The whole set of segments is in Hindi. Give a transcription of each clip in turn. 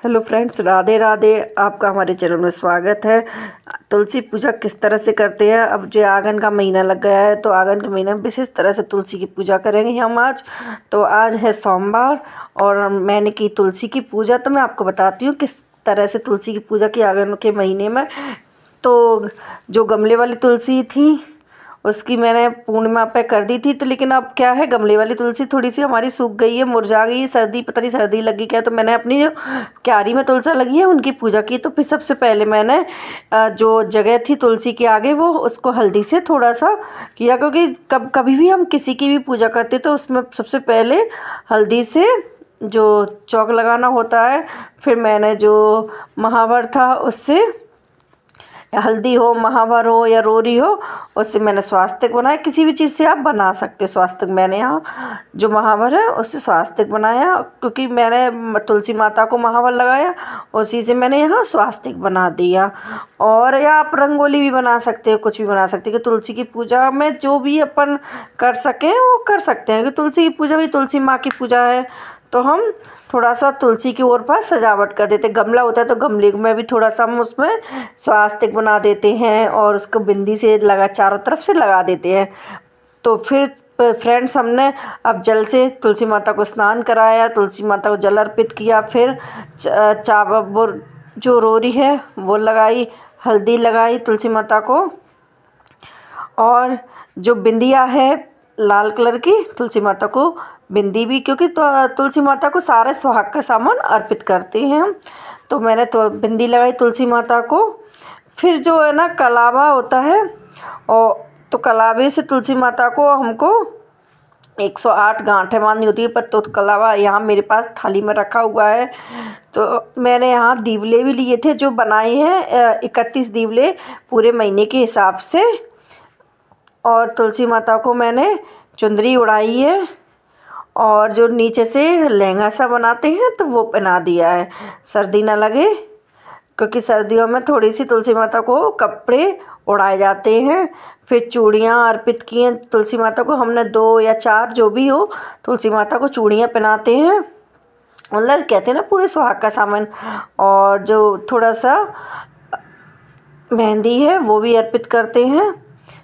Hello friends, Radhe Radhe. आपका हमारे चैनल में स्वागत है। तुलसी पूजा किस तरह से करते हैं। अब जो आगन का महीना लग गया है तो आगन के महीने में विशेष तरह से तुलसी की पूजा करेंगे हम आज। तो आज है सोमवार और मैंने की तुलसी की पूजा। तो मैं आपको बताती हूँ किस तरह से तुलसी की पूजा की आगन के महीने में। तो जो गमले वाली तुलसी थी उसकी मैंने पूर्णिमा पे कर दी थी। तो लेकिन अब क्या है, गमले वाली तुलसी थोड़ी सी हमारी सूख गई है, मुरझा गई है। सर्दी, पता नहीं सर्दी लगी क्या। तो मैंने अपनी जो क्यारी में तुलसी लगी है उनकी पूजा की। तो फिर सबसे पहले मैंने जो जगह थी तुलसी के आगे वो उसको हल्दी से थोड़ा सा किया, क्योंकि कभी भी हम किसी की भी पूजा करते तो उसमें सबसे पहले हल्दी से जो चौक लगाना होता है। फिर मैंने जो महावर था उससे, हल्दी हो, महावर हो या रोरी हो, उससे मैंने स्वास्तिक बनाया। किसी भी चीज़ से आप बना सकते हो स्वास्तिक। मैंने यहाँ जो महावर है उससे स्वास्तिक बनाया, क्योंकि मैंने तुलसी माता को महावर लगाया, उसी से मैंने यहाँ स्वास्तिक बना दिया। और या आप रंगोली भी बना सकते हो, कुछ भी बना सकते हो। कि तुलसी की पूजा में जो भी अपन कर सकें वो कर सकते हैं। कि तुलसी की पूजा भी तुलसी माँ की पूजा है, तो हम थोड़ा सा तुलसी की ओर पर सजावट कर देते। गमला होता है तो गमले में भी थोड़ा सा हम उसमें स्वास्तिक बना देते हैं और उसको बिंदी से लगा, चारों तरफ से लगा देते हैं। तो फिर फ्रेंड्स, हमने अब जल से तुलसी माता को स्नान कराया, तुलसी माता को जल अर्पित किया। फिर वो जो रोरी है वो लगाई, हल्दी लगाई तुलसी माता को, और जो बिंदिया है लाल कलर की, तुलसी माता को बिंदी भी, क्योंकि तुलसी माता को सारे सुहाग का सामान अर्पित करते हैं हम। तो मैंने तो बिंदी लगाई तुलसी माता को। फिर जो है ना कलावा होता है, और तो कलावे से तुलसी माता को हमको 108 गांठें बांधनी होती है। पर तो कलावा यहाँ मेरे पास थाली में रखा हुआ है। तो मैंने यहाँ दीवले भी लिए थे जो बनाए हैं, 31 दीवले पूरे महीने के हिसाब से। और तुलसी माता को मैंने चुंदरी उड़ाई है, और जो नीचे से लहंगा सा बनाते हैं तो वो पहना दिया है, सर्दी ना लगे। क्योंकि सर्दियों में थोड़ी सी तुलसी माता को कपड़े उड़ाए जाते हैं। फिर चूड़ियाँ अर्पित की हैं तुलसी माता को। हमने 2 या 4 जो भी हो, तुलसी माता को चूड़ियाँ पहनाते हैं। मतलब कहते हैं ना पूरे सुहाग का सामान। और जो थोड़ा सा मेहंदी है वो भी अर्पित करते हैं।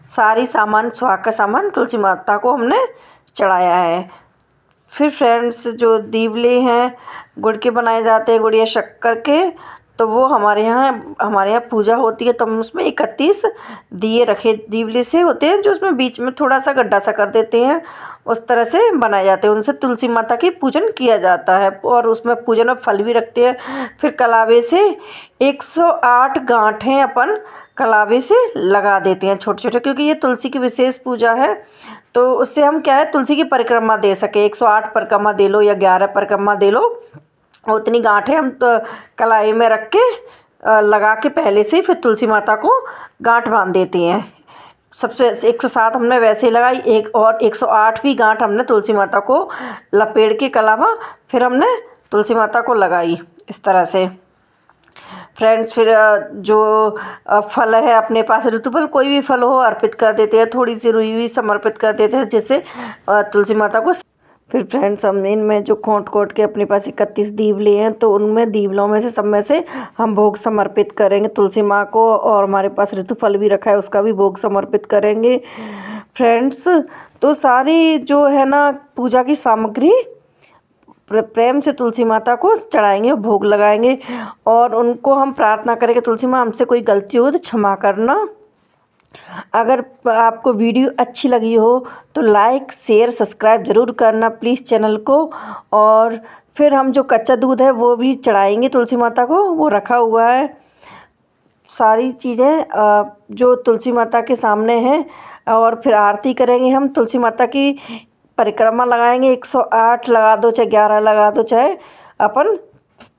सारी सामान, सुहाग का सामान तुलसी माता को हमने चढ़ाया है। फिर फ्रेंड्स, जो दीवले हैं गुड़ के बनाए जाते हैं, गुड़ या शक्कर के, तो वो हमारे यहाँ पूजा होती है। तो हम उसमें 31 दिए रखे दीवले से होते हैं, जो उसमें बीच में थोड़ा सा गड्ढा सा कर देते हैं, उस तरह से बनाए जाते हैं। उनसे तुलसी माता की पूजन किया जाता है, और उसमें पूजन में फल भी रखते हैं। फिर कलावे से 108 गांठें अपन कलावे से लगा देते हैं, छोटे छोटे, क्योंकि ये तुलसी की विशेष पूजा है। तो उससे हम क्या है, तुलसी की परिक्रमा दे सके। 108 परिक्रमा दे लो या 11 परिक्रमा दे लो, उतनी गांठें हम तो कलाई में रख के लगा के पहले से ही फिर तुलसी माता को गांठ बांध देते हैं। सबसे 107 हमने वैसे ही लगाई, एक और 108वीं गांठ हमने तुलसी माता को लपेट के कलावा फिर हमने तुलसी माता को लगाई, इस तरह से। फ्रेंड्स, फिर जो फल है अपने पास, ऋतुफल कोई भी फल हो अर्पित कर देते हैं। थोड़ी सी रुई हुई समर्पित कर देते हैं, जिससे तुलसी माता को। फिर फ्रेंड्स, हम इनमें जो खोट के अपने पास 31 दीवले हैं, तो उनमें दीवलों में से सब में से हम भोग समर्पित करेंगे तुलसी माँ को। और हमारे पास ऋतुफल भी रखा है, उसका भी भोग समर्पित करेंगे फ्रेंड्स। तो सारी जो है ना पूजा की सामग्री प्रेम से तुलसी माता को चढ़ाएंगे, भोग लगाएंगे, और उनको हम प्रार्थना करेंगे, तुलसी माँ हमसे कोई गलती हो तो क्षमा करना। अगर आपको वीडियो अच्छी लगी हो तो लाइक, शेयर, सब्सक्राइब ज़रूर करना प्लीज़ चैनल को। और फिर हम जो कच्चा दूध है वो भी चढ़ाएंगे तुलसी माता को, वो रखा हुआ है। सारी चीज़ें जो तुलसी माता के सामने हैं, और फिर आरती करेंगे हम। तुलसी माता की परिक्रमा लगाएंगे, 108 लगा दो, चाहे 11 लगा दो, चाहे अपन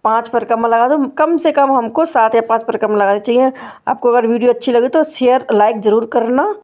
5 परिक्रमा लगा दो। कम से कम हमको 7 या 5 परिक्रमा लगानी चाहिए। आपको अगर वीडियो अच्छी लगे तो शेयर, लाइक ज़रूर करना।